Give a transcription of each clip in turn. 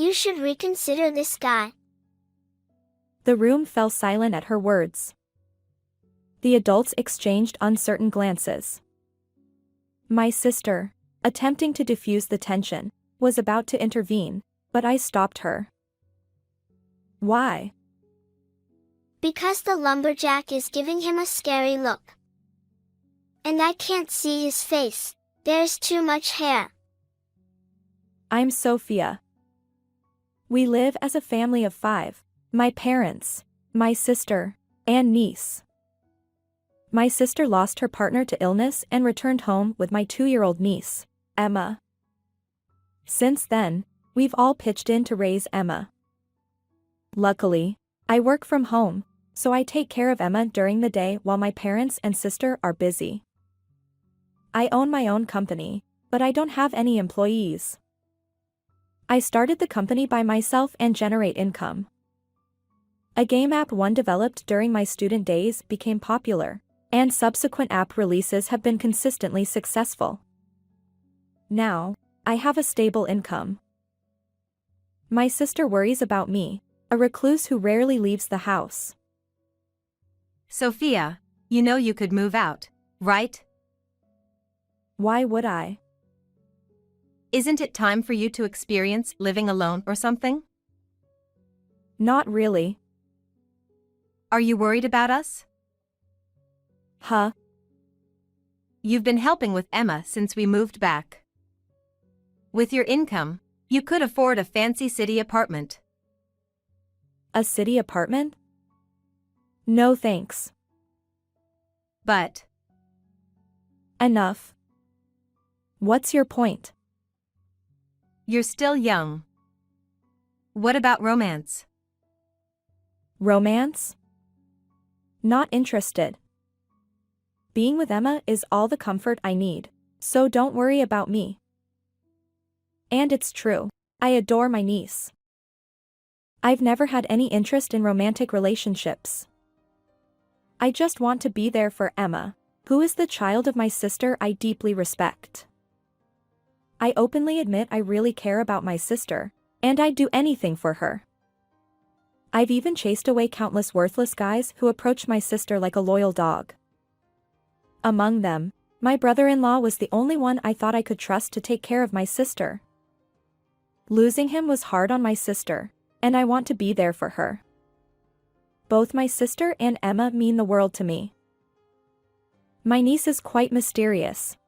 You should reconsider this guy. The room fell silent at her words. The adults exchanged uncertain glances. My sister, attempting to diffuse the tension, was about to intervene, but I stopped her. Why? Because the lumberjack is giving him a scary look. And I can't see his face, there's too much hair. I'm Sophia. We live as a family of 5, my parents, my sister, and niece. My sister lost her partner to illness and returned home with my 2-year-old niece, Emma. Since then, we've all pitched in to raise Emma. Luckily, I work from home, so I take care of Emma during the day while my parents and sister are busy. I own my own company, but I don't have any employees. I started the company by myself and generate income. A game app one developed during my student days became popular, and subsequent app releases have been consistently successful. Now, I have a stable income. My sister worries about me, a recluse who rarely leaves the house. Sophia, you know you could move out, right? Why would I? Isn't it time for you to experience living alone or something? Not really. Are you worried about us? Huh? You've been helping with Emma since we moved back. With your income, you could afford a fancy city apartment. A city apartment? No thanks. But Enough. What's your point? you're still young. What about romance? Romance? Not interested. Being with Emma is all the comfort I need, so don't worry about me. And it's true, I adore my niece. I've never had any interest in romantic relationships. I just want to be there for Emma, who is the child of my sister I deeply respect. I openly admit I really care about my sister, and I'd do anything for her. I've even chased away countless worthless guys who approach my sister like a loyal dog. Among them, my brother-in-law was the only one I thought I could trust to take care of my sister. Losing him was hard on my sister, and I want to be there for her. Both my sister and Emma mean the world to me. My niece is quite mysterious.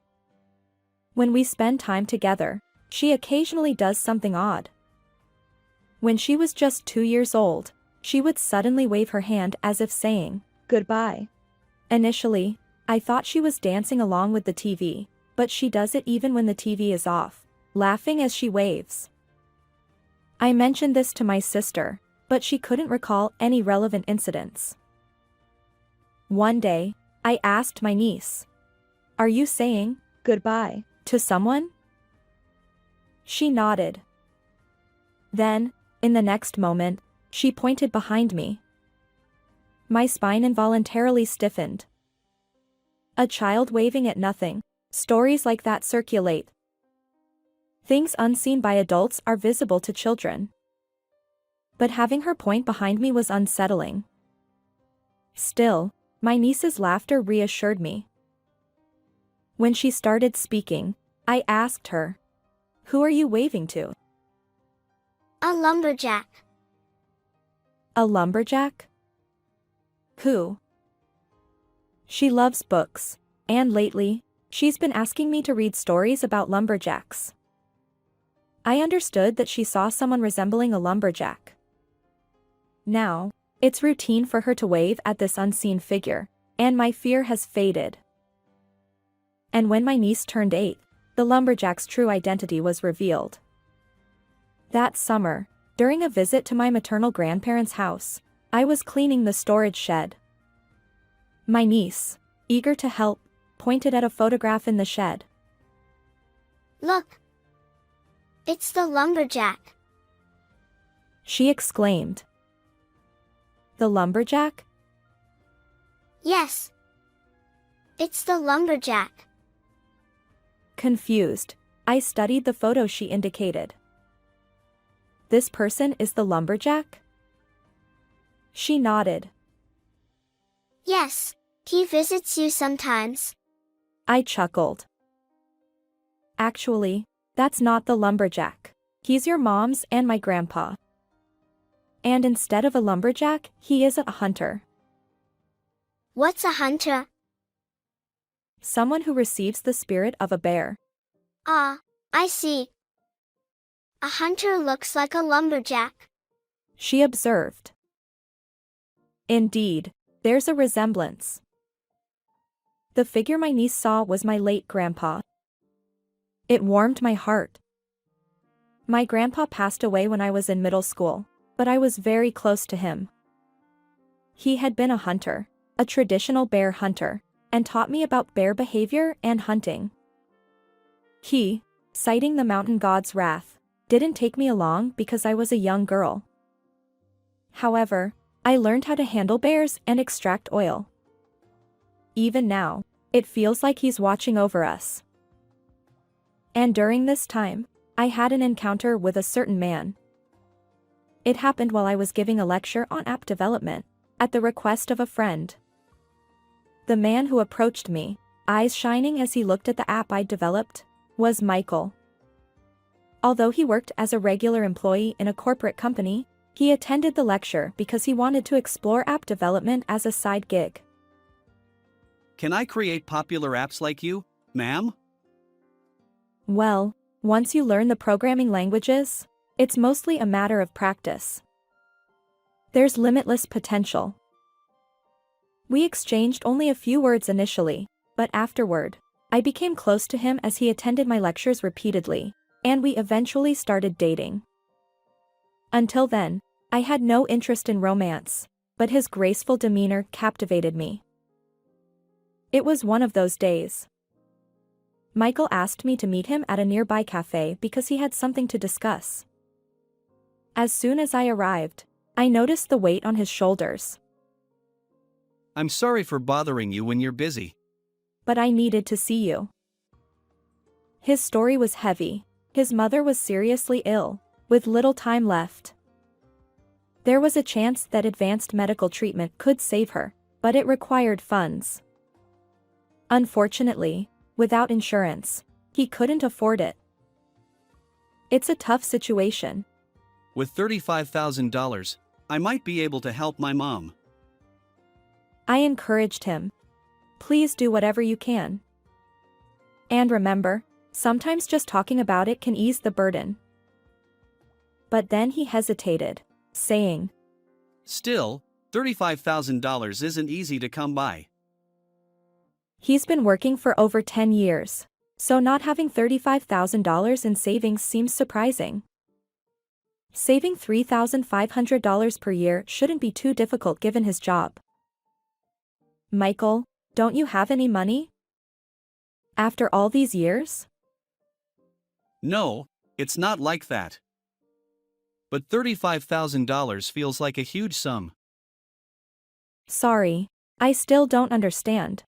When we spend time together, she occasionally does something odd. When she was just 2 years old, she would suddenly wave her hand as if saying, "Goodbye." Initially, I thought she was dancing along with the TV, but she does it even when the TV is off, laughing as she waves. I mentioned this to my sister, but she couldn't recall any relevant incidents. One day, I asked my niece, "Are you saying goodbye to someone?" She nodded. Then, in the next moment, she pointed behind me. My spine involuntarily stiffened. A child waving at nothing. Stories like that circulate. Things unseen by adults are visible to children. But having her point behind me was unsettling. Still, my niece's laughter reassured me. When she started speaking, I asked her, "Who are you waving to?" A lumberjack. A lumberjack? Who? She loves books, and lately, she's been asking me to read stories about lumberjacks. I understood that she saw someone resembling a lumberjack. Now, it's routine for her to wave at this unseen figure, and my fear has faded. And when my niece turned 8, the lumberjack's true identity was revealed. That summer, during a visit to my maternal grandparents' house, I was cleaning the storage shed. My niece, eager to help, pointed at a photograph in the shed. Look! It's the lumberjack. She exclaimed. The lumberjack? Yes. It's the lumberjack. Confused, I studied the photo she indicated. This person is the lumberjack? She nodded. Yes, he visits you sometimes. I chuckled. Actually, that's not the lumberjack. He's your mom's and my grandpa. And instead of a lumberjack, he is a hunter. What's a hunter? Someone who receives the spirit of a bear. Ah, I see. A hunter looks like a lumberjack. She observed. Indeed, there's a resemblance. The figure my niece saw was my late grandpa. It warmed my heart. My grandpa passed away when I was in middle school, but I was very close to him. He had been a hunter, a traditional bear hunter, and taught me about bear behavior and hunting. He, citing the mountain god's wrath, didn't take me along because I was a young girl. However, I learned how to handle bears and extract oil. Even now, it feels like he's watching over us. And during this time, I had an encounter with a certain man. It happened while I was giving a lecture on app development, at the request of a friend. The man who approached me, eyes shining as he looked at the app I'd developed, was Michael. Although he worked as a regular employee in a corporate company, he attended the lecture because he wanted to explore app development as a side gig. Can I create popular apps like you, ma'am? Well, once you learn the programming languages, it's mostly a matter of practice. There's limitless potential. We exchanged only a few words initially, but afterward, I became close to him as he attended my lectures repeatedly, and we eventually started dating. Until then, I had no interest in romance, but his graceful demeanor captivated me. It was one of those days. Michael asked me to meet him at a nearby cafe because he had something to discuss. As soon as I arrived, I noticed the weight on his shoulders. I'm sorry for bothering you when you're busy. But I needed to see you. His story was heavy. His mother was seriously ill, with little time left. There was a chance that advanced medical treatment could save her, but it required funds. Unfortunately, without insurance, he couldn't afford it. It's a tough situation. With $35,000, I might be able to help my mom. I encouraged him. Please do whatever you can. And remember, sometimes just talking about it can ease the burden. But then he hesitated, saying, Still, $35,000 isn't easy to come by. He's been working for over 10 years, so not having $35,000 in savings seems surprising. Saving $3,500 per year shouldn't be too difficult given his job. Michael, don't you have any money? After all these years? No, it's not like that. But $35,000 feels like a huge sum. Sorry, I still don't understand.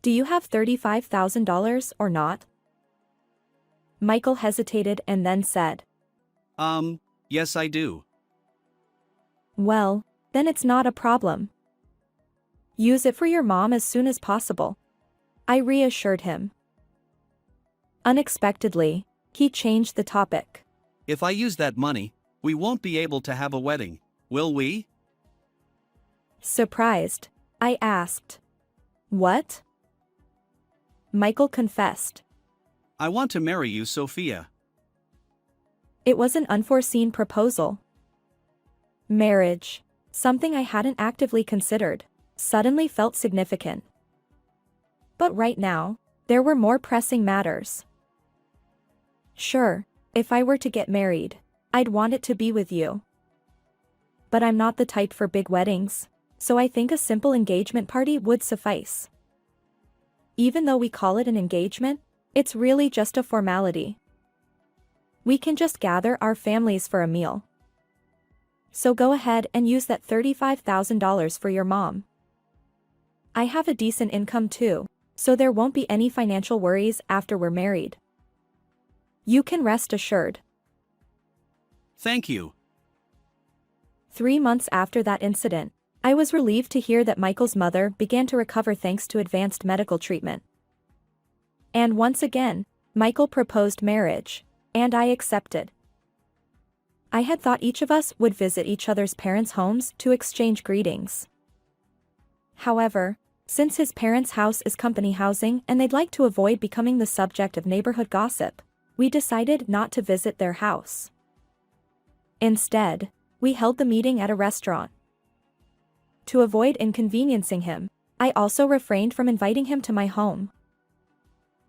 Do you have $35,000 or not? Michael hesitated and then said, Yes I do. Well, then it's not a problem. Use it for your mom as soon as possible. I reassured him. Unexpectedly, he changed the topic. If I use that money, we won't be able to have a wedding, will we? Surprised, I asked. What? Michael confessed. I want to marry you, Sophia. It was an unforeseen proposal. Marriage, something I hadn't actively considered, suddenly felt significant. But right now, there were more pressing matters. Sure, if I were to get married, I'd want it to be with you. But I'm not the type for big weddings, so I think a simple engagement party would suffice. Even though we call it an engagement, it's really just a formality. We can just gather our families for a meal. So go ahead and use that $35,000 for your mom. I have a decent income too, so there won't be any financial worries after we're married. You can rest assured. Thank you. 3 months after that incident, I was relieved to hear that Michael's mother began to recover thanks to advanced medical treatment. And once again, Michael proposed marriage, and I accepted. I had thought each of us would visit each other's parents' homes to exchange greetings. However, since his parents' house is company housing and they'd like to avoid becoming the subject of neighborhood gossip, we decided not to visit their house. Instead, we held the meeting at a restaurant. To avoid inconveniencing him, I also refrained from inviting him to my home.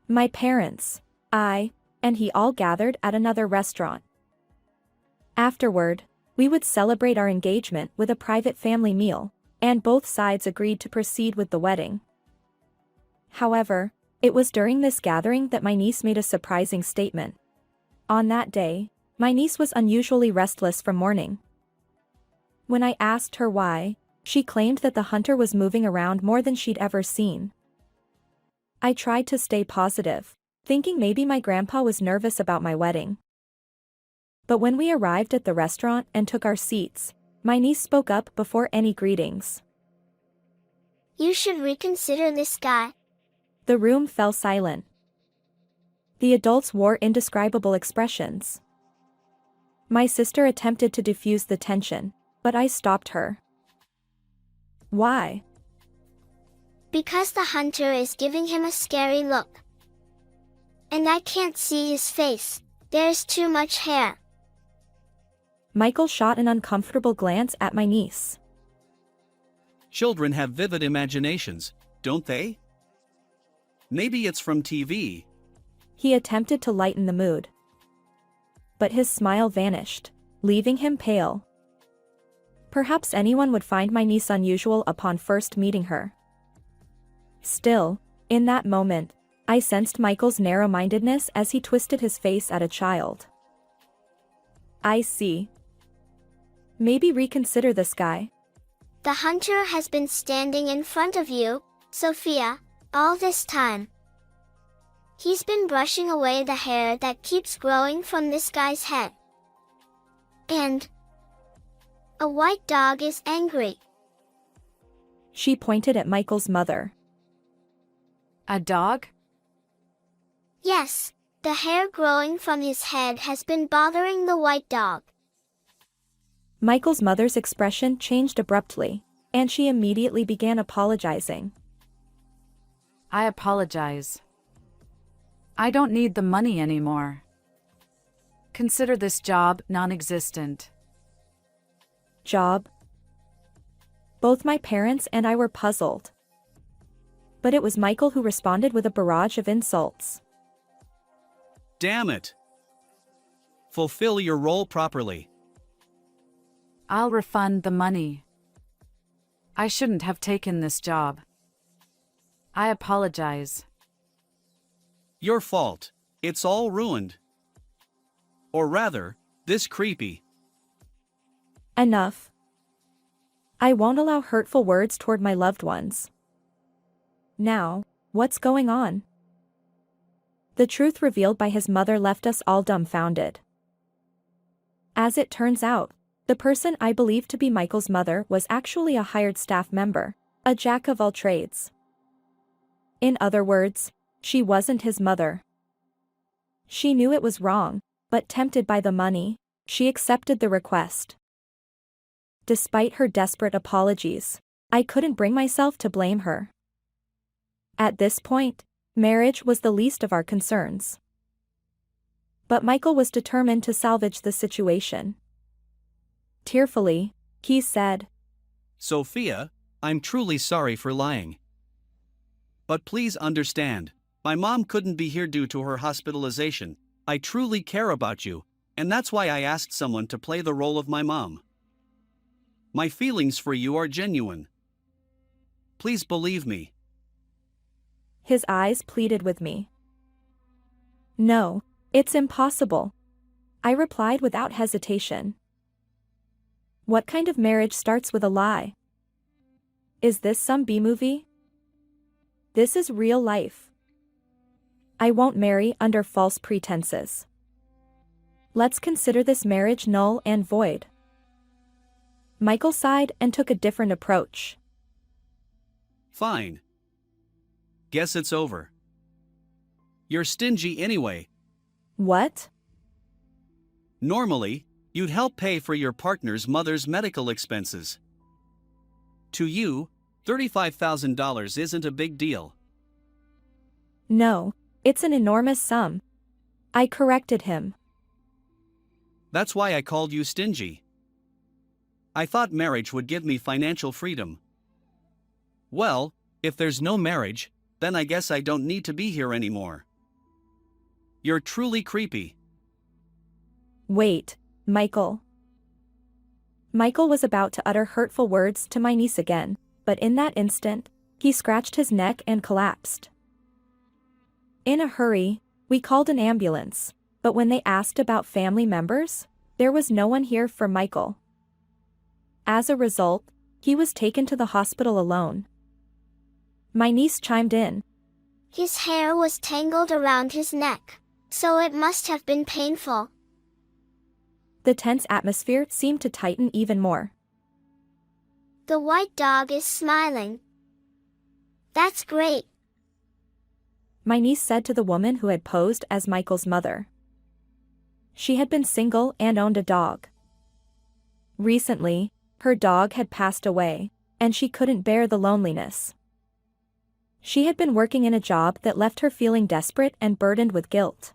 My parents, I, and he all gathered at another restaurant. Afterward, we would celebrate our engagement with a private family meal, and both sides agreed to proceed with the wedding. However, it was during this gathering that my niece made a surprising statement. On that day, my niece was unusually restless from mourning. When I asked her why, she claimed that the hunter was moving around more than she'd ever seen. I tried to stay positive, thinking maybe my grandpa was nervous about my wedding. But when we arrived at the restaurant and took our seats, my niece spoke up before any greetings. You should reconsider this guy. The room fell silent. The adults wore indescribable expressions. My sister attempted to diffuse the tension, but I stopped her. Why? Because the hunter is giving him a scary look. And I can't see his face, there's too much hair. Michael shot an uncomfortable glance at my niece. Children have vivid imaginations, don't they? Maybe it's from TV. He attempted to lighten the mood. But his smile vanished, leaving him pale. Perhaps anyone would find my niece unusual upon first meeting her. Still, in that moment, I sensed Michael's narrow-mindedness as he twisted his face at a child. I see. Maybe reconsider this guy. The hunter has been standing in front of you, Sophia, all this time. He's been brushing away the hair that keeps growing from this guy's head. And a white dog is angry. She pointed at Michael's mother. A dog? Yes, the hair growing from his head has been bothering the white dog. Michael's mother's expression changed abruptly, and she immediately began apologizing. I apologize. I don't need the money anymore. Consider this job non-existent. Job? Both my parents and I were puzzled. But it was Michael who responded with a barrage of insults. Damn it! Fulfill your role properly. I'll refund the money. I shouldn't have taken this job. I apologize. Your fault. It's all ruined. Or rather, this creepy. Enough. I won't allow hurtful words toward my loved ones. Now, what's going on? The truth revealed by his mother left us all dumbfounded. As it turns out, the person I believed to be Michael's mother was actually a hired staff member, a jack of all trades. In other words, she wasn't his mother. She knew it was wrong, but tempted by the money, she accepted the request. Despite her desperate apologies, I couldn't bring myself to blame her. At this point, marriage was the least of our concerns. But Michael was determined to salvage the situation. Tearfully, he said, Sophia, I'm truly sorry for lying. But please understand, my mom couldn't be here due to her hospitalization. I truly care about you, and that's why I asked someone to play the role of my mom. My feelings for you are genuine. Please believe me. His eyes pleaded with me. No, it's impossible, I replied without hesitation. What kind of marriage starts with a lie? Is this some B-movie? This is real life. I won't marry under false pretenses. Let's consider this marriage null and void. Michael sighed and took a different approach. Fine. Guess it's over. You're stingy anyway. What? Normally, you'd help pay for your partner's mother's medical expenses. To you, $35,000 isn't a big deal. No, it's an enormous sum. I corrected him. That's why I called you stingy. I thought marriage would give me financial freedom. Well, if there's no marriage, then I guess I don't need to be here anymore. You're truly creepy. Wait, Michael. Michael was about to utter hurtful words to my niece again, but in that instant, he scratched his neck and collapsed. In a hurry, we called an ambulance, but when they asked about family members, there was no one here for Michael. As a result, he was taken to the hospital alone. My niece chimed in. His hair was tangled around his neck, so it must have been painful. The tense atmosphere seemed to tighten even more. The white dog is smiling. That's great. My niece said to the woman who had posed as Michael's mother. She had been single and owned a dog. Recently, her dog had passed away, and she couldn't bear the loneliness. She had been working in a job that left her feeling desperate and burdened with guilt.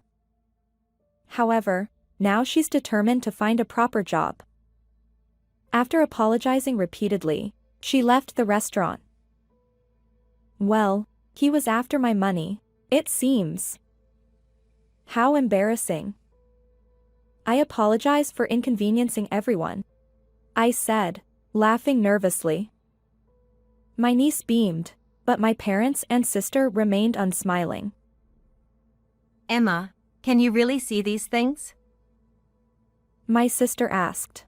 However, now she's determined to find a proper job. After apologizing repeatedly, she left the restaurant. Well, he was after my money, it seems. How embarrassing. I apologize for inconveniencing everyone, I said, laughing nervously. My niece beamed, but my parents and sister remained unsmiling. Emma, can you really see these things? My sister asked.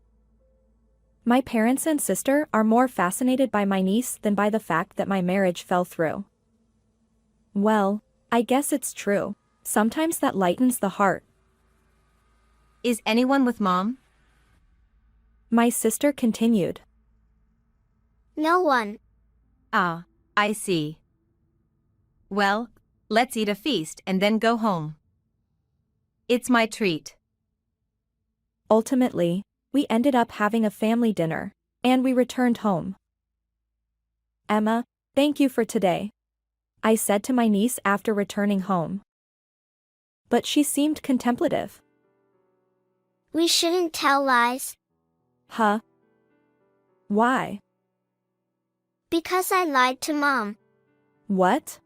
My parents and sister are more fascinated by my niece than by the fact that my marriage fell through. Well, I guess it's true. Sometimes that lightens the heart. Is anyone with Mom? My sister continued. No one. Ah, I see. Well, let's eat a feast and then go home. It's my treat. Ultimately, we ended up having a family dinner, and we returned home. Emma, thank you for today, I said to my niece after returning home. But she seemed contemplative. We shouldn't tell lies. Huh? Why? Because I lied to Mom. What?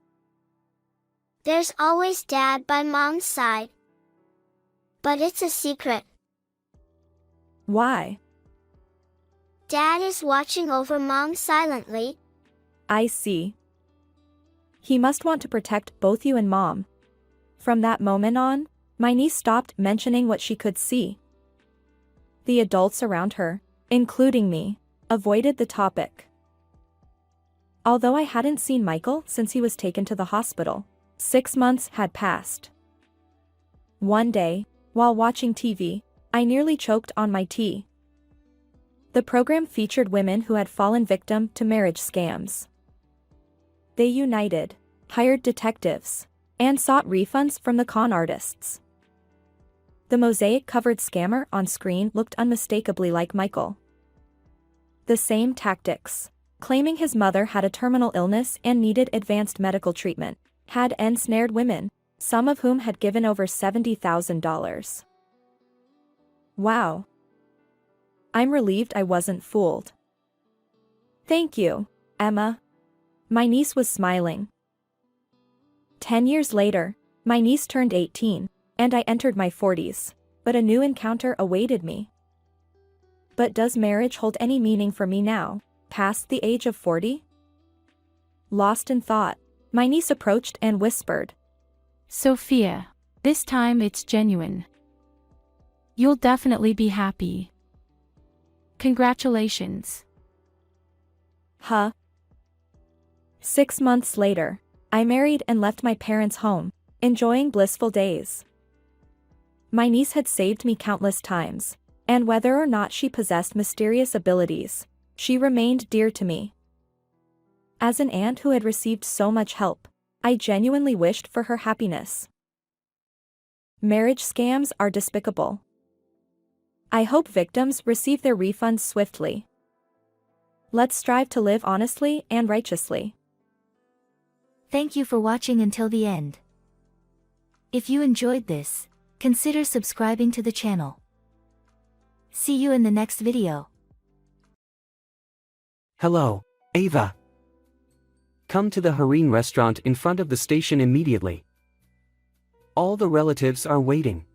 There's always Dad by Mom's side. But it's a secret. Why? Dad is watching over Mom silently. I see. He must want to protect both you and Mom. From that moment on, my niece stopped mentioning what she could see. The adults around her, including me, avoided the topic. Although I hadn't seen Michael since he was taken to the hospital, 6 months had passed. One day, while watching TV, I nearly choked on my tea. The program featured women who had fallen victim to marriage scams. They united, hired detectives, and sought refunds from the con artists. The mosaic-covered scammer on screen looked unmistakably like Michael. The same tactics, claiming his mother had a terminal illness and needed advanced medical treatment, had ensnared women, some of whom had given over $70,000. Wow. I'm relieved I wasn't fooled. Thank you, Emma. My niece was smiling. 10 years later, my niece turned 18, and I entered my 40s, but a new encounter awaited me. But does marriage hold any meaning for me now, past the age of 40? Lost in thought, my niece approached and whispered. Sophia, this time it's genuine. You'll definitely be happy. Congratulations. Huh? 6 months later, I married and left my parents' home, enjoying blissful days. My niece had saved me countless times, and whether or not she possessed mysterious abilities, she remained dear to me. As an aunt who had received so much help, I genuinely wished for her happiness. Marriage scams are despicable. I hope victims receive their refunds swiftly. Let's strive to live honestly and righteously. Thank you for watching until the end. If you enjoyed this, consider subscribing to the channel. See you in the next video. Hello, Ava. Come to the harem restaurant in front of the station immediately. All the relatives are waiting.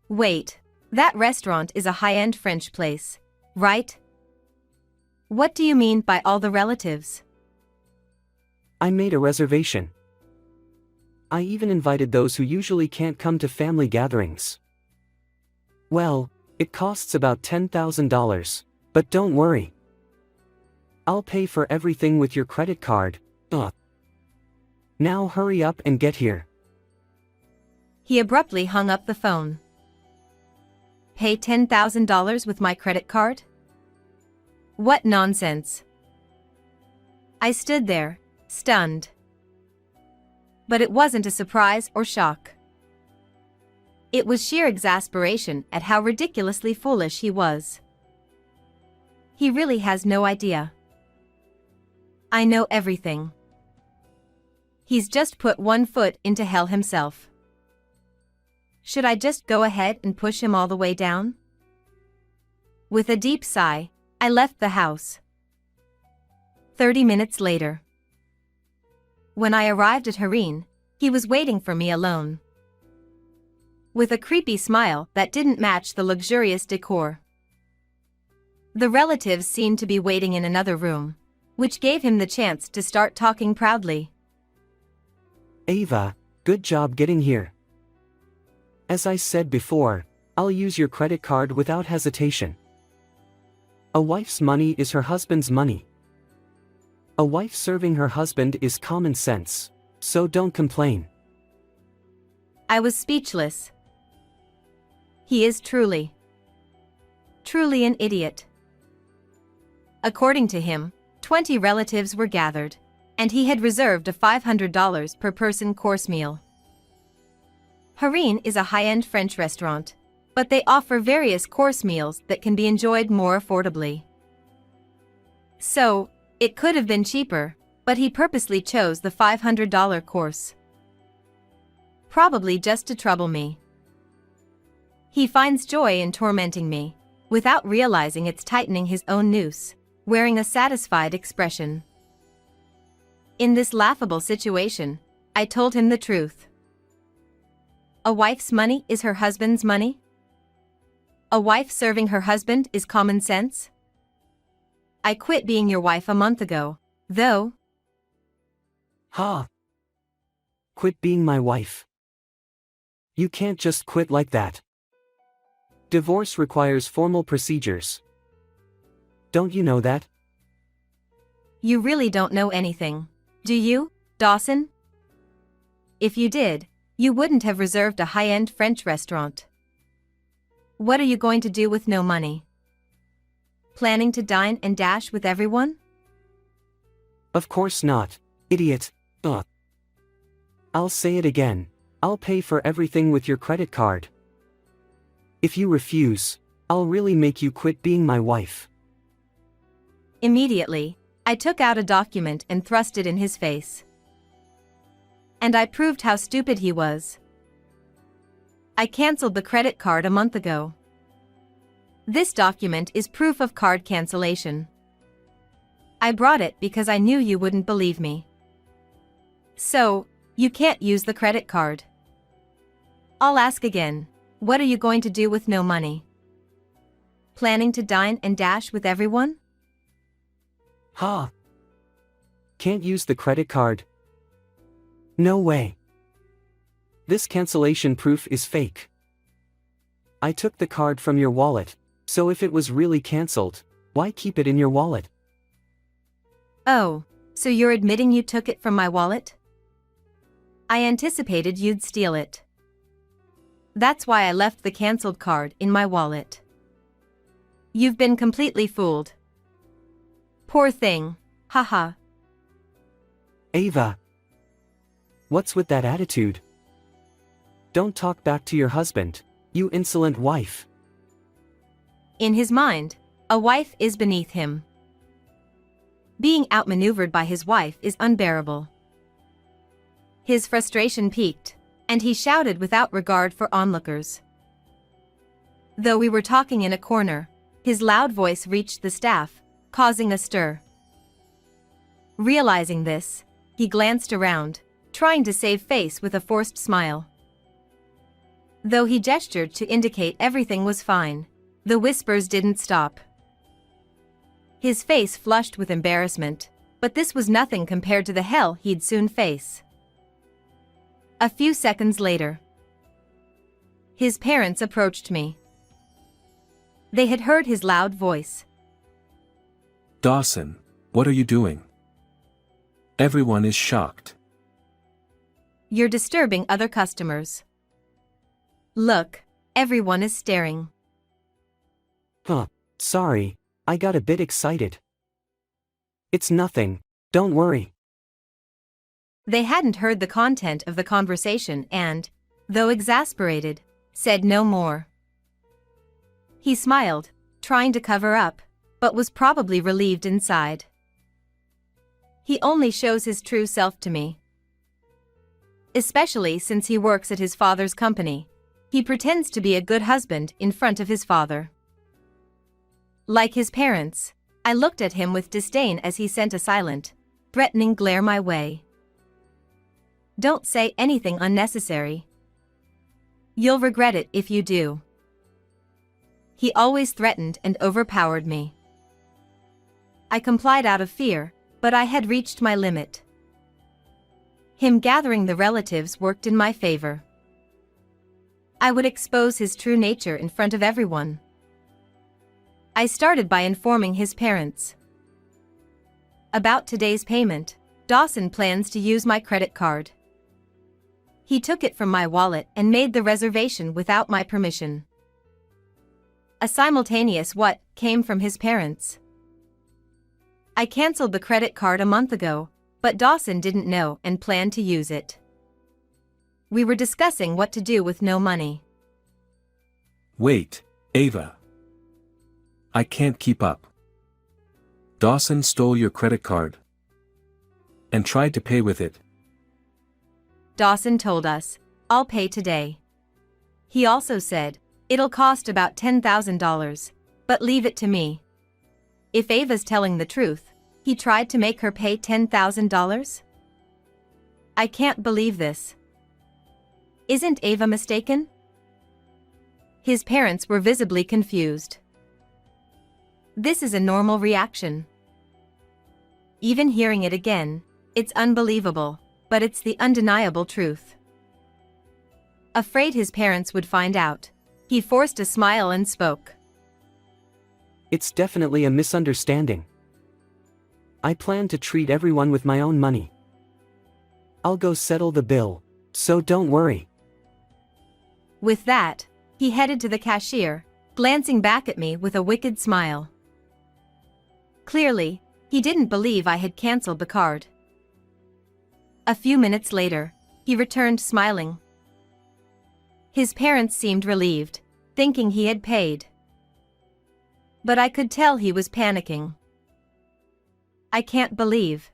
Wait, that restaurant is a high-end French place, right? What do you mean by all the relatives? I made a reservation. I even invited those who usually can't come to family gatherings. Well, it costs about $10,000, but don't worry. I'll pay for everything with your credit card. Now hurry up and get here. He abruptly hung up the phone. Pay $10,000 with my credit card? What nonsense. I stood there, stunned. But it wasn't a surprise or shock. It was sheer exasperation at how ridiculously foolish he was. He really has no idea. I know everything. He's just put one foot into hell himself. Should I just go ahead and push him all the way down? With a deep sigh, I left the house. 30 minutes later. When I arrived at harem, he was waiting for me alone. With a creepy smile that didn't match the luxurious decor. The relatives seemed to be waiting in another room, which gave him the chance to start talking proudly. Ava, good job getting here. As I said before, I'll use your credit card without hesitation. A wife's money is her husband's money. A wife serving her husband is common sense, so don't complain. I was speechless. He is truly an idiot. According to him, 20 relatives were gathered, and he had reserved a $500 per person course meal. Harem is a high-end French restaurant, but they offer various course meals that can be enjoyed more affordably. So, it could have been cheaper, but he purposely chose the $500 course. Probably just to trouble me. He finds joy in tormenting me, without realizing it's tightening his own noose, wearing a satisfied expression. In this laughable situation, I told him the truth. A wife's money is her husband's money? A wife serving her husband is common sense? I quit being your wife a month ago, though. Ha! Quit being my wife. You can't just quit like that. Divorce requires formal procedures. Don't you know that? You really don't know anything, do you, Dawson? If you did, you wouldn't have reserved a high-end French restaurant. What are you going to do with no money? Planning to dine and dash with everyone? Of course not, idiot. I'll say it again. I'll pay for everything with your credit card. If you refuse, I'll really make you quit being my wife. Immediately, I took out a document and thrust it in his face. And I proved how stupid he was. I canceled the credit card a month ago. This document is proof of card cancellation. I brought it because I knew you wouldn't believe me. So, you can't use the credit card. I'll ask again, what are you going to do with no money? Planning to dine and dash with everyone? Ha! Can't use the credit card? No way. This cancellation proof is fake. I took the card from your wallet, so if it was really cancelled, why keep it in your wallet? Oh, so you're admitting you took it from my wallet? I anticipated you'd steal it. That's why I left the cancelled card in my wallet. You've been completely fooled. Poor thing, haha. Ava. What's with that attitude? Don't talk back to your husband, you insolent wife. In his mind, a wife is beneath him. Being outmaneuvered by his wife is unbearable. His frustration peaked, and he shouted without regard for onlookers. Though we were talking in a corner, his loud voice reached the staff, causing a stir. Realizing this, he glanced around, trying to save face with a forced smile. Though he gestured to indicate everything was fine, the whispers didn't stop. His face flushed with embarrassment, but this was nothing compared to the hell he'd soon face. A few seconds later, his parents approached me. They had heard his loud voice. Dawson, what are you doing? Everyone is shocked. You're disturbing other customers. Look, everyone is staring. Sorry, I got a bit excited. It's nothing, don't worry. They hadn't heard the content of the conversation and, though exasperated, said no more. He smiled, trying to cover up, but was probably relieved inside. He only shows his true self to me. Especially since he works at his father's company, he pretends to be a good husband in front of his father. Like his parents, I looked at him with disdain as he sent a silent, threatening glare my way. Don't say anything unnecessary. You'll regret it if you do. He always threatened and overpowered me. I complied out of fear, but I had reached my limit. Him gathering the relatives worked in my favor. I would expose his true nature in front of everyone. I started by informing his parents. About today's payment, Dawson plans to use my credit card. He took it from my wallet and made the reservation without my permission. A simultaneous what came from his parents. I canceled the credit card a month ago, but Dawson didn't know and planned to use it. We were discussing what to do with no money. Wait, Ava. I can't keep up. Dawson stole your credit card and tried to pay with it. Dawson told us, I'll pay today. He also said, it'll cost about $10,000, but leave it to me. If Ava's telling the truth, he tried to make her pay $10,000? I can't believe this. Isn't Ava mistaken? His parents were visibly confused. This is a normal reaction. Even hearing it again, it's unbelievable, but it's the undeniable truth. Afraid his parents would find out, he forced a smile and spoke. It's definitely a misunderstanding. I plan to treat everyone with my own money. I'll go settle the bill, so don't worry. With that, he headed to the cashier, glancing back at me with a wicked smile. Clearly, he didn't believe I had canceled the card. A few minutes later, he returned smiling. His parents seemed relieved, thinking he had paid. But I could tell he was panicking. I can't believe.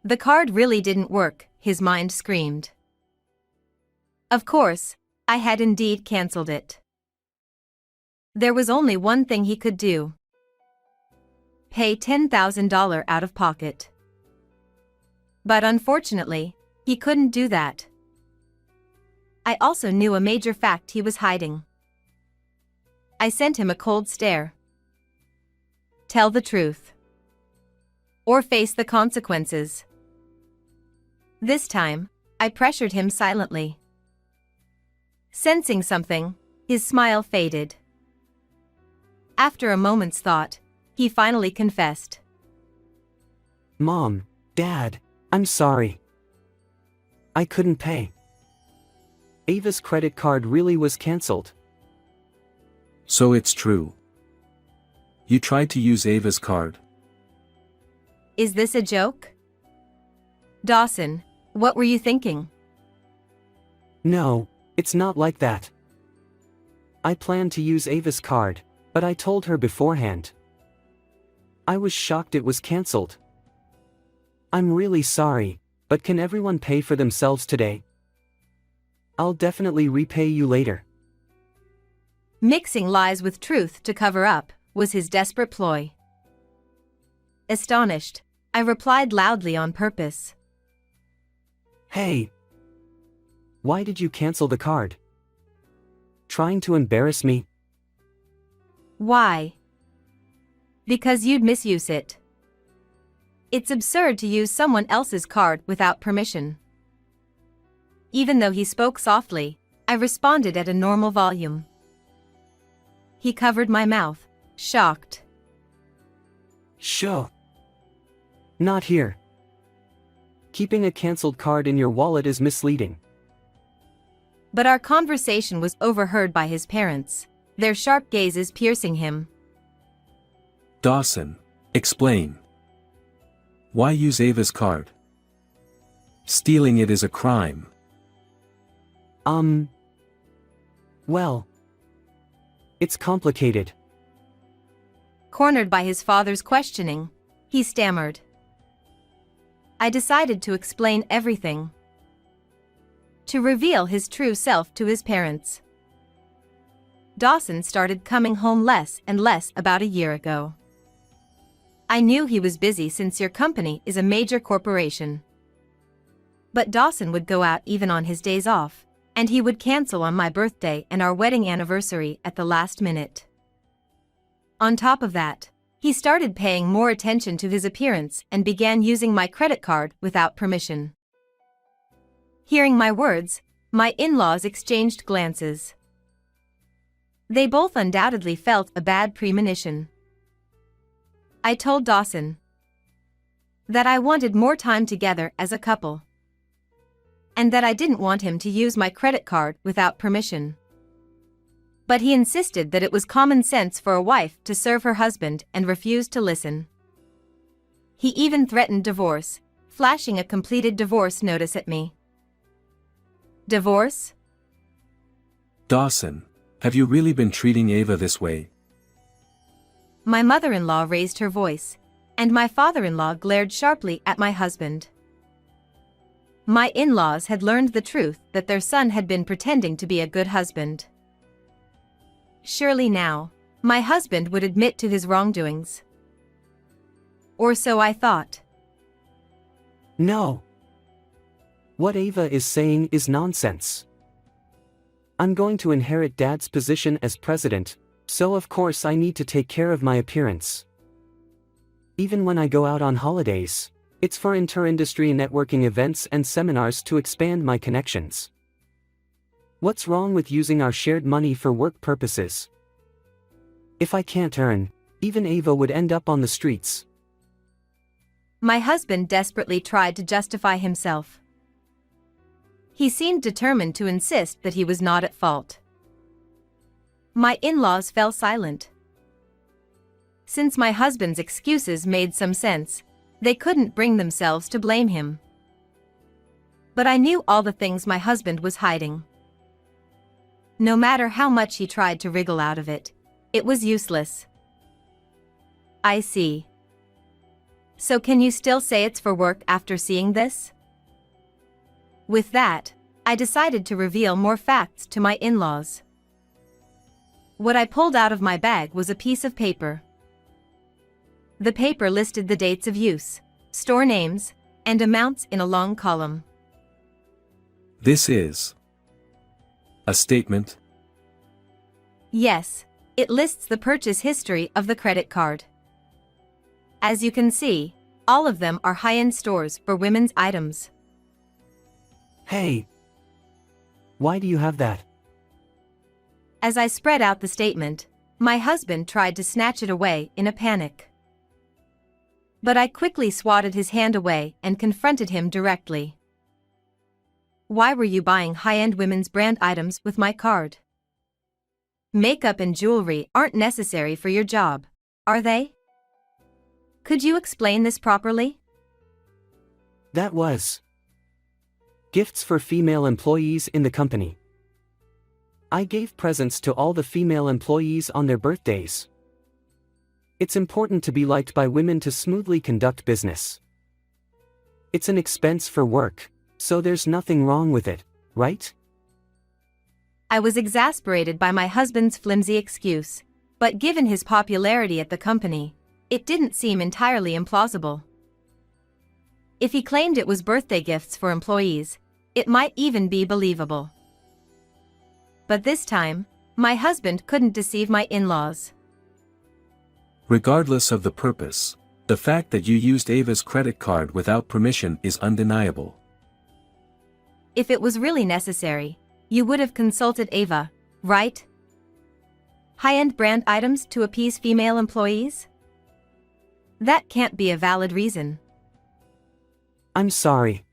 The card really didn't work, his mind screamed. Of course, I had indeed canceled it. There was only one thing he could do. Pay $10,000 out of pocket. But unfortunately, he couldn't do that. I also knew a major fact he was hiding. I sent him a cold stare. Tell the truth. Or face the consequences. This time, I pressured him silently. Sensing something, his smile faded. After a moment's thought, he finally confessed. Mom, Dad, I'm sorry. I couldn't pay. Ava's credit card really was cancelled. So it's true. You tried to use Ava's card. Is this a joke? Dawson, what were you thinking? No, it's not like that. I planned to use Ava's card, but I told her beforehand. I was shocked it was cancelled. I'm really sorry, but can everyone pay for themselves today? I'll definitely repay you later. Mixing lies with truth to cover up was his desperate ploy. Astonished, I replied loudly on purpose. Hey! Why did you cancel the card? Trying to embarrass me? Why? Because you'd misuse it. It's absurd to use someone else's card without permission. Even though he spoke softly, I responded at a normal volume. He covered my mouth, shocked. Sure. Not here. Keeping a cancelled card in your wallet is misleading. But our conversation was overheard by his parents, their sharp gazes piercing him. Dawson, explain. Why use Ava's card? Stealing it is a crime. Well, it's complicated. Cornered by his father's questioning, he stammered. I decided to explain everything. To reveal his true self to his parents. Dawson started coming home less and less about a year ago. I knew he was busy since your company is a major corporation. But Dawson would go out even on his days off, and he would cancel on my birthday and our wedding anniversary at the last minute. On top of that, he started paying more attention to his appearance and began using my credit card without permission. Hearing my words, my in-laws exchanged glances. They both undoubtedly felt a bad premonition. I told Dawson that I wanted more time together as a couple, and that I didn't want him to use my credit card without permission. But he insisted that it was common sense for a wife to serve her husband and refused to listen. He even threatened divorce, flashing a completed divorce notice at me. Divorce? Dawson, have you really been treating Ava this way? My mother-in-law raised her voice, and my father-in-law glared sharply at my husband. My in-laws had learned the truth that their son had been pretending to be a good husband. Surely now, my husband would admit to his wrongdoings. Or so I thought. No. What Ava is saying is nonsense. I'm going to inherit Dad's position as president, so of course I need to take care of my appearance. Even when I go out on holidays, it's for inter-industry networking events and seminars to expand my connections. What's wrong with using our shared money for work purposes? If I can't earn, even Ava would end up on the streets. My husband desperately tried to justify himself. He seemed determined to insist that he was not at fault. My in-laws fell silent. Since my husband's excuses made some sense, they couldn't bring themselves to blame him. But I knew all the things my husband was hiding. No matter how much he tried to wriggle out of it, it was useless. I see. So can you still say it's for work after seeing this? With that, I decided to reveal more facts to my in-laws. What I pulled out of my bag was a piece of paper. The paper listed the dates of use, store names, and amounts in a long column. This is a statement. Yes, it lists the purchase history of the credit card. As you can see, all of them are high-end stores for women's items. Hey! Why do you have that? As I spread out the statement, my husband tried to snatch it away in a panic. But I quickly swatted his hand away and confronted him directly. Why were you buying high-end women's brand items with my card? Makeup and jewelry aren't necessary for your job, are they? Could you explain this properly? That was gifts for female employees in the company. I gave presents to all the female employees on their birthdays. It's important to be liked by women to smoothly conduct business. It's an expense for work, so there's nothing wrong with it, right? I was exasperated by my husband's flimsy excuse, but given his popularity at the company, it didn't seem entirely implausible. If he claimed it was birthday gifts for employees, it might even be believable. But this time, my husband couldn't deceive my in-laws. Regardless of the purpose, the fact that you used Ava's credit card without permission is undeniable. If it was really necessary, you would have consulted Ava, right? High-end brand items to appease female employees? That can't be a valid reason. I'm sorry.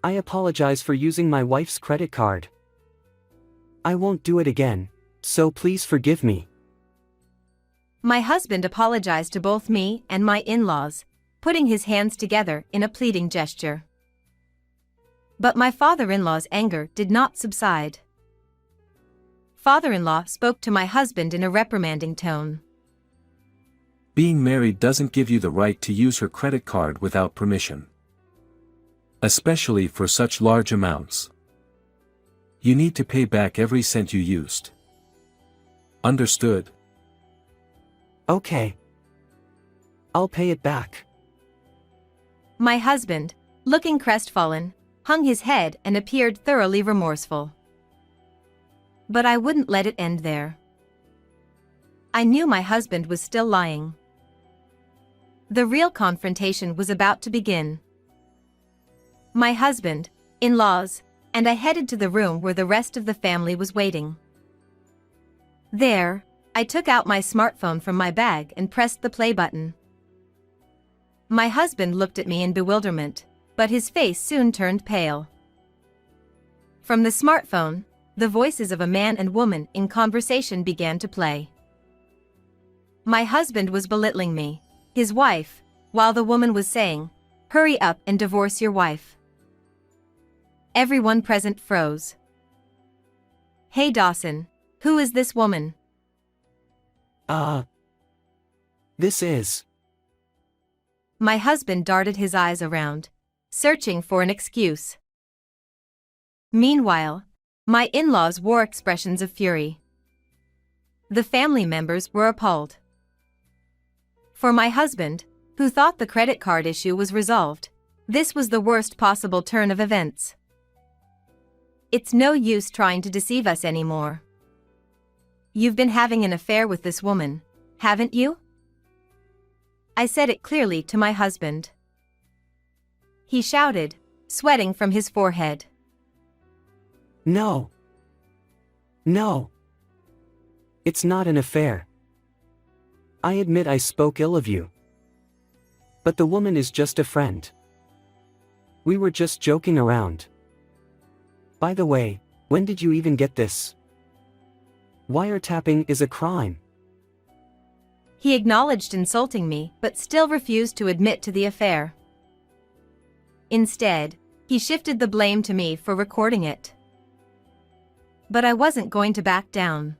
I apologize for using my wife's credit card. I won't do it again, so please forgive me. My husband apologized to both me and my in-laws, putting his hands together in a pleading gesture. But my father-in-law's anger did not subside. Father-in-law spoke to my husband in a reprimanding tone. Being married doesn't give you the right to use her credit card without permission. Especially for such large amounts. You need to pay back every cent you used. Understood? Okay. I'll pay it back. My husband, looking crestfallen, hung his head and appeared thoroughly remorseful. But I wouldn't let it end there. I knew my husband was still lying. The real confrontation was about to begin. My husband, in-laws, and I headed to the room where the rest of the family was waiting. There, I took out my smartphone from my bag and pressed the play button. My husband looked at me in bewilderment, but his face soon turned pale. From the smartphone, the voices of a man and woman in conversation began to play. My husband was belittling me, his wife, while the woman was saying, "Hurry up and divorce your wife." Everyone present froze. "Hey Dawson, who is this woman?" This is... My husband darted his eyes around, searching for an excuse. Meanwhile, my in-laws wore expressions of fury. The family members were appalled. For my husband, who thought the credit card issue was resolved, this was the worst possible turn of events. It's no use trying to deceive us anymore. You've been having an affair with this woman, haven't you? I said it clearly to my husband. He shouted, sweating from his forehead. No. No. It's not an affair. I admit I spoke ill of you. But the woman is just a friend. We were just joking around. By the way, when did you even get this? Wiretapping is a crime. He acknowledged insulting me but still refused to admit to the affair. Instead, he shifted the blame to me for recording it. But I wasn't going to back down.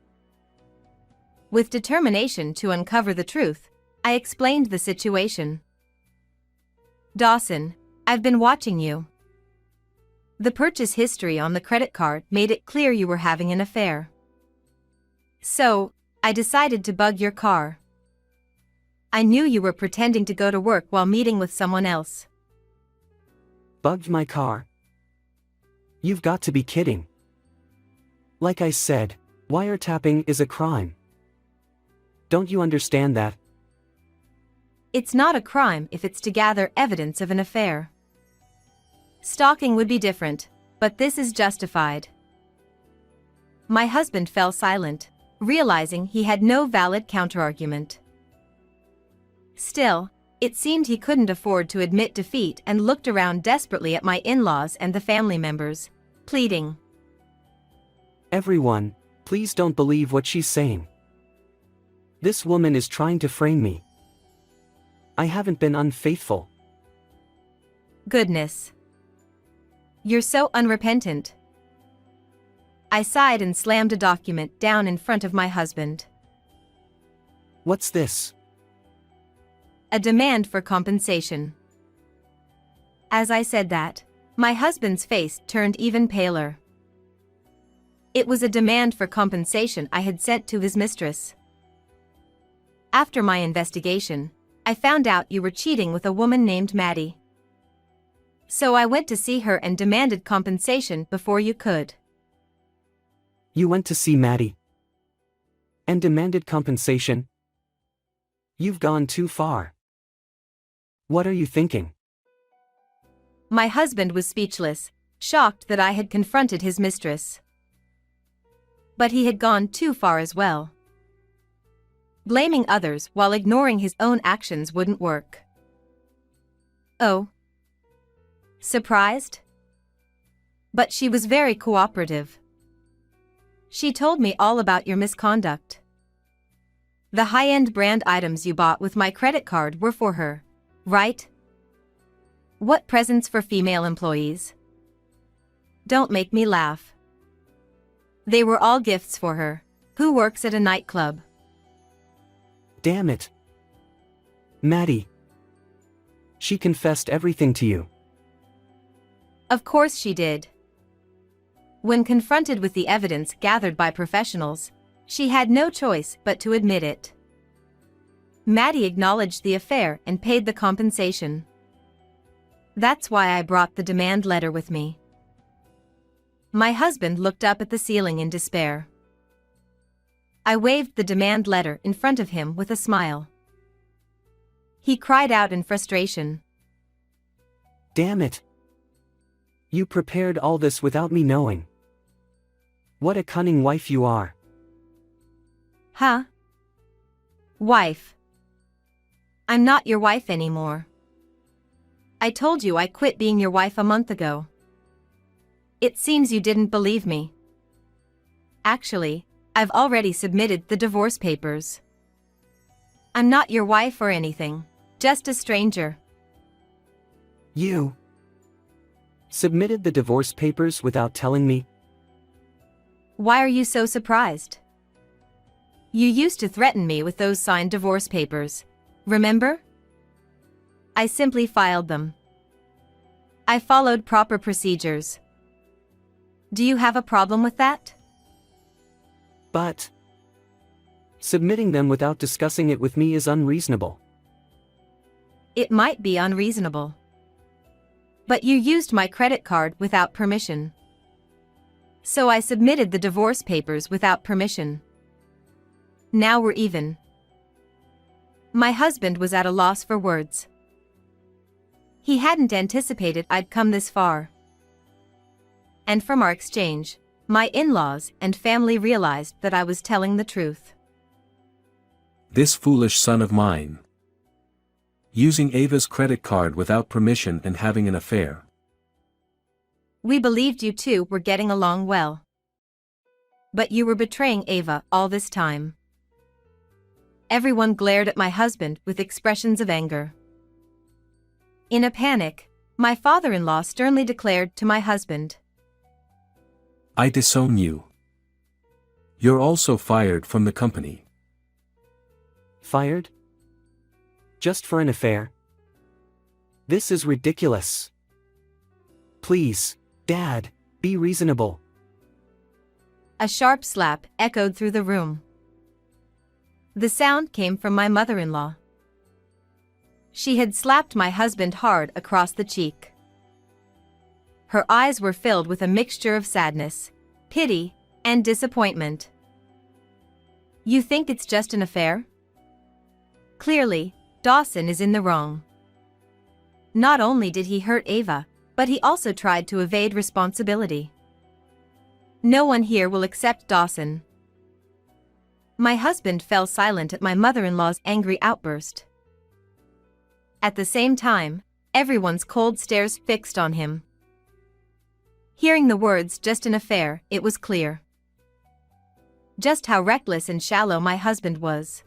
With determination to uncover the truth, I explained the situation. "Dawson, I've been watching you. The purchase history on the credit card made it clear you were having an affair. So, I decided to bug your car. I knew you were pretending to go to work while meeting with someone else." Bugged my car? You've got to be kidding. Like I said, wiretapping is a crime. Don't you understand that? It's not a crime if it's to gather evidence of an affair. Stalking would be different, but this is justified. My husband fell silent, realizing he had no valid counterargument. Still, It seemed he couldn't afford to admit defeat and looked around desperately at my in-laws and the family members, pleading. Everyone, please don't believe what she's saying. This woman is trying to frame me. I haven't been unfaithful. Goodness. You're so unrepentant. I sighed and slammed a document down in front of my husband. What's this? A demand for compensation. As I said that, my husband's face turned even paler. It was a demand for compensation I had sent to his mistress. After my investigation, I found out you were cheating with a woman named Maddie. So I went to see her and demanded compensation before you could. You went to see Maddie and demanded compensation? You've gone too far. What are you thinking? My husband was speechless, shocked that I had confronted his mistress. But he had gone too far as well. Blaming others while ignoring his own actions wouldn't work. Oh. Surprised? But she was very cooperative. She told me all about your misconduct. The high-end brand items you bought with my credit card were for her, right? What presents for female employees? Don't make me laugh. They were all gifts for her, who works at a nightclub. Damn it. Maddie. She confessed everything to you. Of course she did. When confronted with the evidence gathered by professionals, she had no choice but to admit it. Maddie acknowledged the affair and paid the compensation. That's why I brought the demand letter with me. My husband looked up at the ceiling in despair. I waved the demand letter in front of him with a smile. He cried out in frustration. Damn it. You prepared all this without me knowing. What a cunning wife you are. Huh? Wife. I'm not your wife anymore. I told you I quit being your wife a month ago. It seems you didn't believe me. Actually, I've already submitted the divorce papers. I'm not your wife or anything, just a stranger. You submitted the divorce papers without telling me? Why are you so surprised? You used to threaten me with those signed divorce papers, remember? I simply filed them. I followed proper procedures. Do you have a problem with that? But submitting them without discussing it with me is unreasonable. It might be unreasonable. But you used my credit card without permission. So I submitted the divorce papers without permission. Now we're even. My husband was at a loss for words. He hadn't anticipated I'd come this far. And from our exchange, my in-laws and family realized that I was telling the truth. This foolish son of mine. Using Ava's credit card without permission and having an affair. We believed you two were getting along well. But you were betraying Ava all this time. Everyone glared at my husband with expressions of anger. In a panic, my father-in-law sternly declared to my husband, I disown you. You're also fired from the company. Fired? Just for an affair? This is ridiculous. Please, Dad, be reasonable. A sharp slap echoed through the room. The sound came from my mother-in-law. She had slapped my husband hard across the cheek. Her eyes were filled with a mixture of sadness, pity, and disappointment. You think it's just an affair? Clearly, Dawson is in the wrong. Not only did he hurt Ava, but he also tried to evade responsibility. No one here will accept Dawson. My husband fell silent at my mother-in-law's angry outburst. At the same time, everyone's cold stares fixed on him. Hearing the words "just an affair," it was clear just how reckless and shallow my husband was.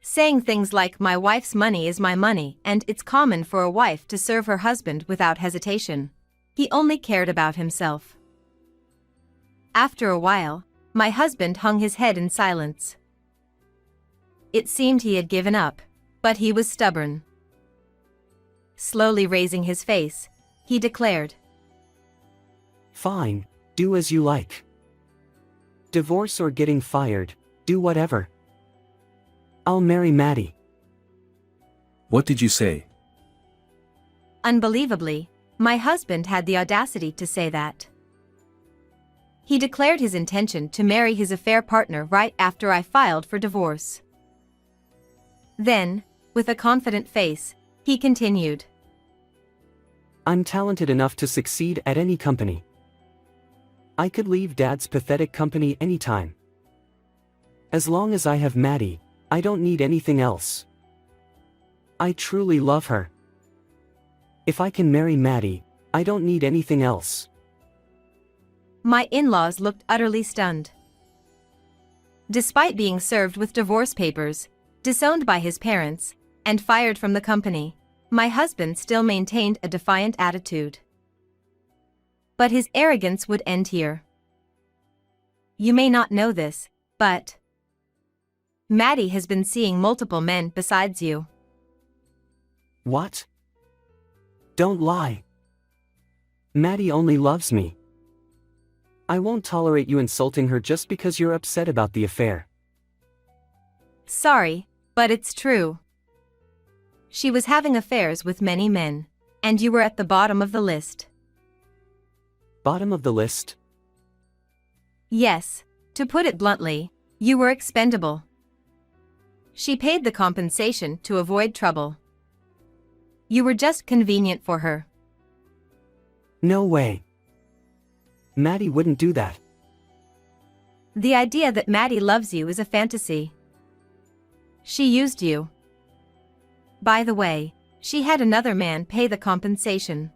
Saying things like "my wife's money is my money" and "it's common for a wife to serve her husband" without hesitation. He only cared about himself. After a while, my husband hung his head in silence. It seemed he had given up, but he was stubborn. Slowly raising his face, he declared, Fine, do as you like. Divorce or getting fired, do whatever. I'll marry Maddie. What did you say? Unbelievably, my husband had the audacity to say that. He declared his intention to marry his affair partner right after I filed for divorce. Then, with a confident face, he continued, I'm talented enough to succeed at any company. I could leave Dad's pathetic company anytime. As long as I have Maddie, I don't need anything else. I truly love her. If I can marry Maddie, I don't need anything else. My in-laws looked utterly stunned. Despite being served with divorce papers, disowned by his parents, and fired from the company, my husband still maintained a defiant attitude. But his arrogance would end here. You may not know this, but Maddie has been seeing multiple men besides you. What? Don't lie. Maddie only loves me. I won't tolerate you insulting her just because you're upset about the affair. Sorry, but it's true. She was having affairs with many men, and you were at the bottom of the list. Bottom of the list? Yes, to put it bluntly, you were expendable. She paid the compensation to avoid trouble. You were just convenient for her. No way. Maddie wouldn't do that. The idea that Maddie loves you is a fantasy. She used you. By the way, she had another man pay the compensation.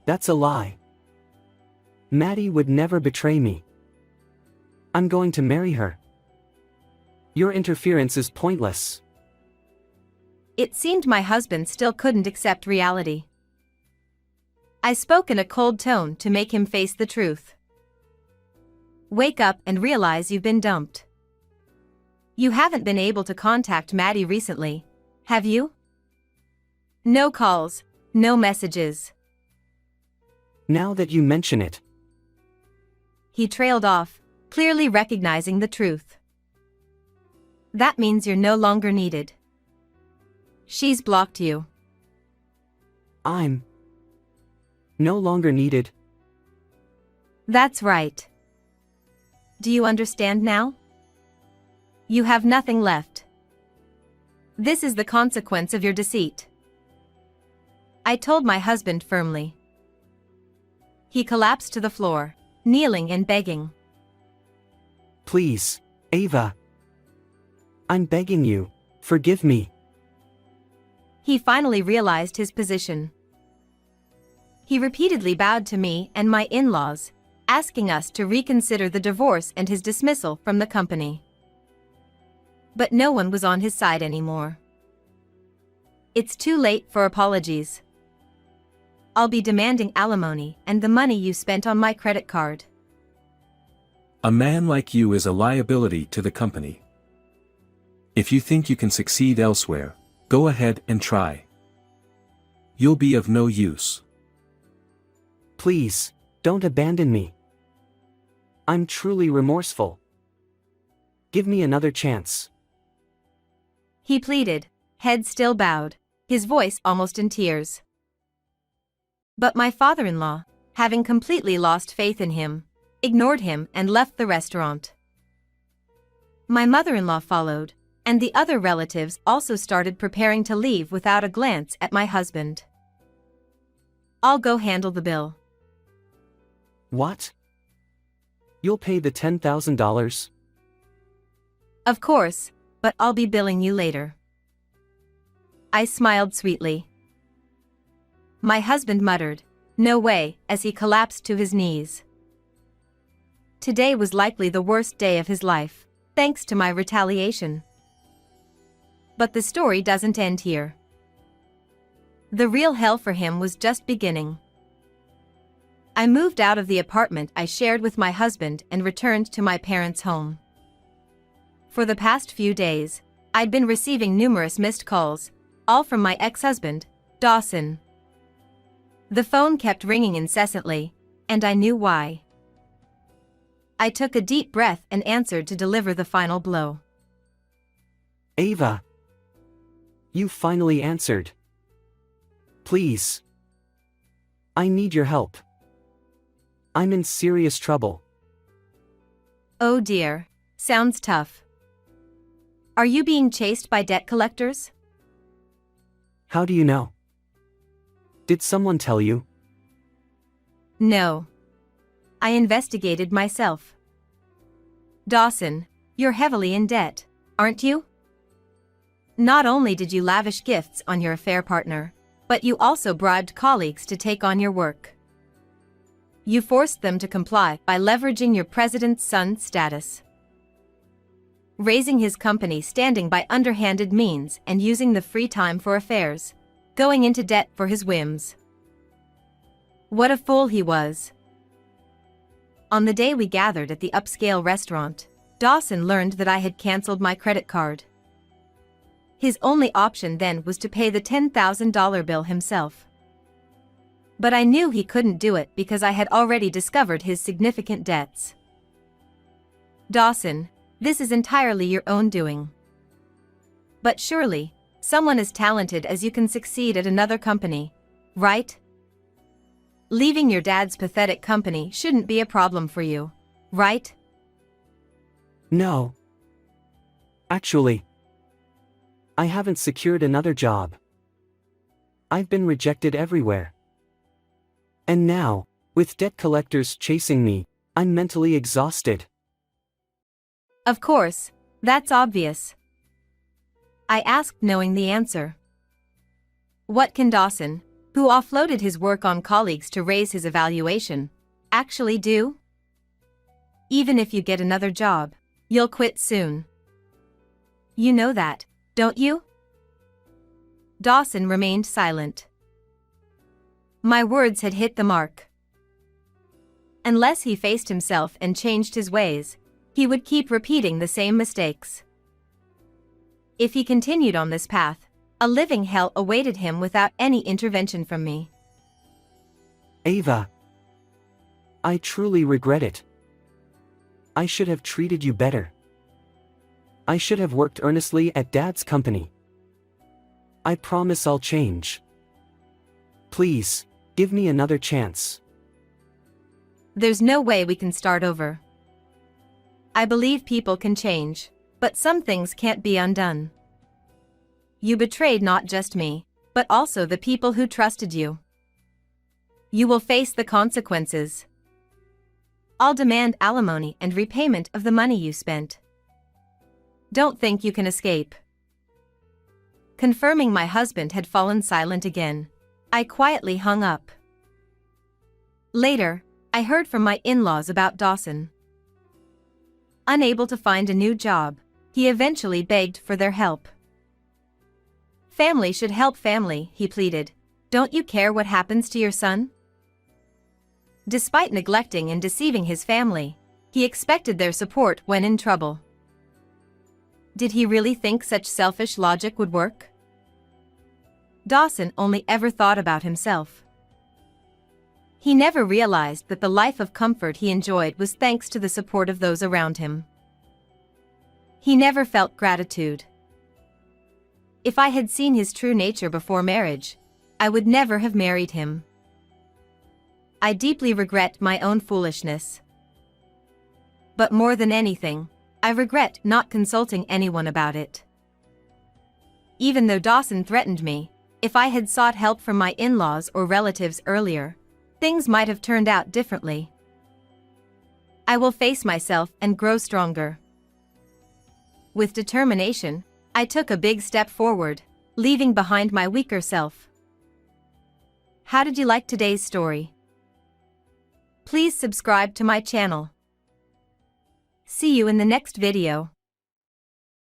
That's a lie. Maddie would never betray me. I'm going to marry her. Your interference is pointless. It seemed my husband still couldn't accept reality. I spoke in a cold tone to make him face the truth. Wake up and realize you've been dumped. You haven't been able to contact Maddie recently, have you? No calls, no messages. Now that you mention it. He trailed off, clearly recognizing the truth. That means you're no longer needed. She's blocked you. I'm no longer needed. That's right. Do you understand now? You have nothing left. This is the consequence of your deceit. I told my husband firmly. He collapsed to the floor, kneeling and begging. Please, Ava. I'm begging you, forgive me. He finally realized his position. He repeatedly bowed to me and my in-laws, asking us to reconsider the divorce and his dismissal from the company. But no one was on his side anymore. It's too late for apologies. I'll be demanding alimony and the money you spent on my credit card. A man like you is a liability to the company. If you think you can succeed elsewhere, go ahead and try. You'll be of no use. Please, don't abandon me. I'm truly remorseful. Give me another chance. He pleaded, head still bowed, his voice almost in tears. But my father-in-law, having completely lost faith in him, ignored him and left the restaurant. My mother-in-law followed, and the other relatives also started preparing to leave without a glance at my husband. I'll go handle the bill. What? You'll pay the $10,000? Of course, but I'll be billing you later. I smiled sweetly. My husband muttered, "No way," as he collapsed to his knees. Today was likely the worst day of his life, thanks to my retaliation. But the story doesn't end here. The real hell for him was just beginning. I moved out of the apartment I shared with my husband and returned to my parents' home. For the past few days, I'd been receiving numerous missed calls, all from my ex-husband, Dawson. The phone kept ringing incessantly, and I knew why. I took a deep breath and answered to deliver the final blow. Ava. You finally answered. Please. I need your help. I'm in serious trouble. Oh dear, sounds tough. Are you being chased by debt collectors? How do you know? Did someone tell you? No. I investigated myself. Dawson, you're heavily in debt, aren't you? Not only did you lavish gifts on your affair partner, but you also bribed colleagues to take on your work. You forced them to comply by leveraging your president's son status, raising his company standing by underhanded means and using the free time for affairs, going into debt for his whims. What a fool he was. On the day we gathered at the upscale restaurant, Dawson learned that I had canceled my credit card. His only option then was to pay the $10,000 bill himself. But I knew he couldn't do it because I had already discovered his significant debts. Dawson, this is entirely your own doing. But surely, someone as talented as you can succeed at another company, right? Leaving your dad's pathetic company shouldn't be a problem for you, right? No. Actually, I haven't secured another job. I've been rejected everywhere. And now, with debt collectors chasing me, I'm mentally exhausted. Of course, that's obvious. I asked knowing the answer. What can Dawson, who offloaded his work on colleagues to raise his evaluation, actually do? Even if you get another job, you'll quit soon. You know that, don't you? Dawson remained silent. My words had hit the mark. Unless he faced himself and changed his ways, he would keep repeating the same mistakes. If he continued on this path, a living hell awaited him without any intervention from me. Ava. I truly regret it. I should have treated you better. I should have worked earnestly at Dad's company. I promise I'll change. Please, give me another chance. There's no way we can start over. I believe people can change, but some things can't be undone. You betrayed not just me, but also the people who trusted you. You will face the consequences. I'll demand alimony and repayment of the money you spent. Don't think you can escape. Confirming my husband had fallen silent again, I quietly hung up. Later, I heard from my in-laws about Dawson. Unable to find a new job, he eventually begged for their help. Family should help family, he pleaded. Don't you care what happens to your son? Despite neglecting and deceiving his family, he expected their support when in trouble. Did he really think such selfish logic would work? Dawson only ever thought about himself. He never realized that the life of comfort he enjoyed was thanks to the support of those around him. He never felt gratitude. If I had seen his true nature before marriage, I would never have married him. I deeply regret my own foolishness. But more than anything, I regret not consulting anyone about it. Even though Dawson threatened me, if I had sought help from my in-laws or relatives earlier, things might have turned out differently. I will face myself and grow stronger. With determination, I took a big step forward, leaving behind my weaker self. How did you like today's story? Please subscribe to my channel. See you in the next video.